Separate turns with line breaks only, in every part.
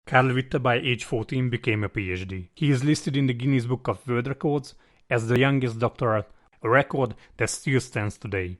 Karl Witte by age 14 became a PhD. He is listed in the Guinness Book of World Records as the youngest doctorate, a record that still stands today.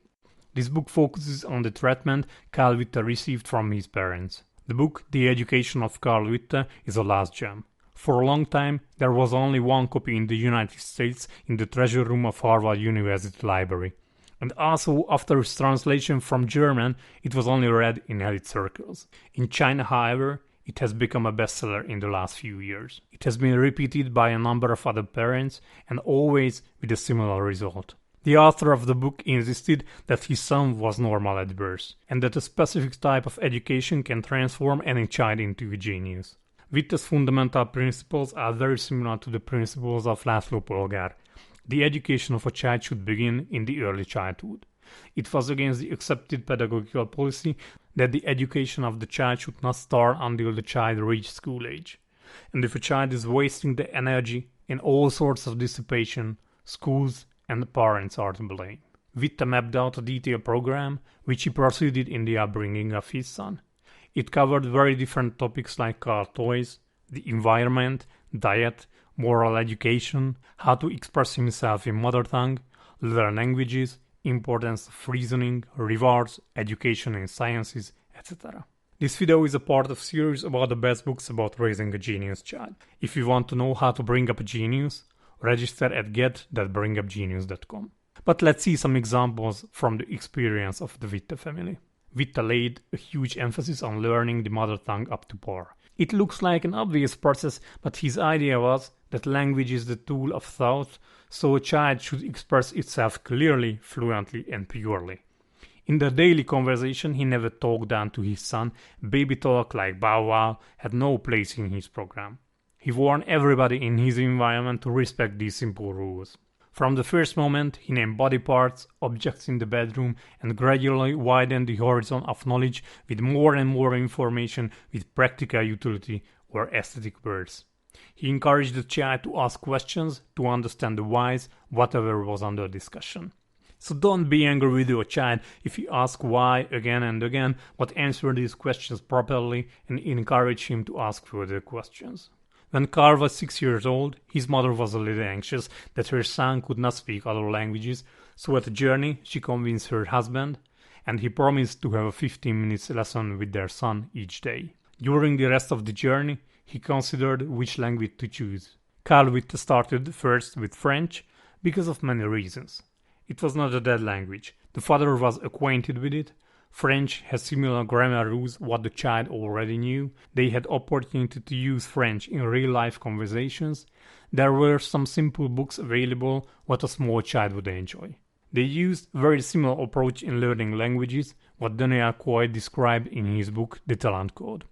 This book focuses on the treatment Karl Witte received from his parents. The book, The Education of Karl Witte, is a last gem. For a long time, there was only one copy in the United States in the treasure room of Harvard University Library. And also, after its translation from German, it was only read in elite circles. In China, however, it has become a bestseller in the last few years. It has been repeated by a number of other parents, and always with a similar result. The author of the book insisted that his son was normal at birth, and that a specific type of education can transform any child into a genius. Witte's fundamental principles are very similar to the principles of László Polgár. The education of a child should begin in the early childhood. It was against the accepted pedagogical policy that the education of the child should not start until the child reached school age. And if a child is wasting the energy in all sorts of dissipation, schools and the parents are to blame. Witte mapped out a detailed program which he proceeded in the upbringing of his son. It covered very different topics like car toys, the environment, diet, moral education, how to express himself in mother tongue, learn languages, importance of reasoning, rewards, education in sciences, etc. This video is a part of a series about the best books about raising a genius child. If you want to know how to bring up a genius, register at get.bringupgenius.com. But let's see some examples from the experience of the Witte family. Witte laid a huge emphasis on learning the mother tongue up to par. It looks like an obvious process, but his idea was that language is the tool of thought, so a child should express itself clearly, fluently, and purely. In the daily conversation, he never talked down to his son. Baby talk like bow wow had no place in his program. He warned everybody in his environment to respect these simple rules. From the first moment, he named body parts, objects in the bedroom, and gradually widened the horizon of knowledge with more and more information with practical utility or aesthetic words. He encouraged the child to ask questions to understand the whys, whatever was under discussion. So don't be angry with your child if you ask why again and again, but answer these questions properly and encourage him to ask further questions. When Karl was 6 years old, his mother was a little anxious that her son could not speak other languages, so at the journey she convinced her husband, and he promised to have a 15-minute lesson with their son each day. During the rest of the journey, he considered which language to choose. Karl Witte started first with French because of many reasons. It was not a dead language. The father was acquainted with it. French has similar grammar rules what the child already knew. They had opportunity to use French in real-life conversations. There were some simple books available what a small child would enjoy. They used a very similar approach in learning languages, what Daniel Coy described in his book The Talent Code.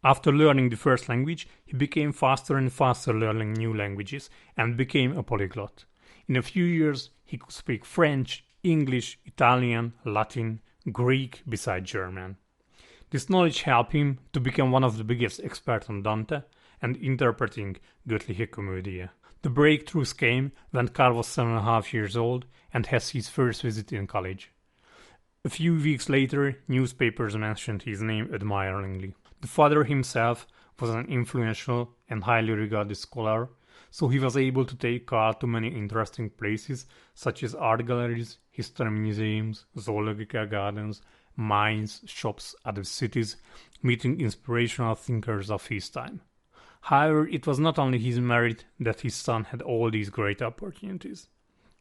After learning the first language, he became faster and faster learning new languages and became a polyglot. In a few years, he could speak French, English, Italian, Latin, Greek besides German. This knowledge helped him to become one of the biggest experts on Dante and interpreting Göttliche Komödie. The breakthroughs came when Karl was 7.5 years old and has his first visit in college. A few weeks later, newspapers mentioned his name admiringly. The father himself was an influential and highly regarded scholar, so he was able to take Karl to many interesting places such as art galleries, history museums, zoological gardens, mines, shops, other cities, meeting inspirational thinkers of his time. However, it was not only his merit that his son had all these great opportunities.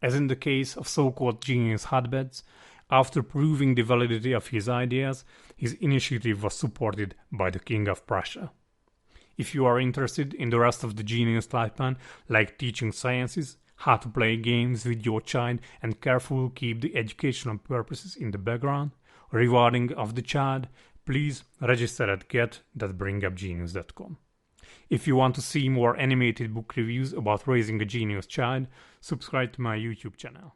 As in the case of so-called genius hotbeds, after proving the validity of his ideas, his initiative was supported by the King of Prussia. If you are interested in the rest of the genius lifespan, like teaching sciences, how to play games with your child and carefully keep the educational purposes in the background, rewarding of the child, please register at get.bringupgenius.com. If you want to see more animated book reviews about raising a genius child, subscribe to my YouTube channel.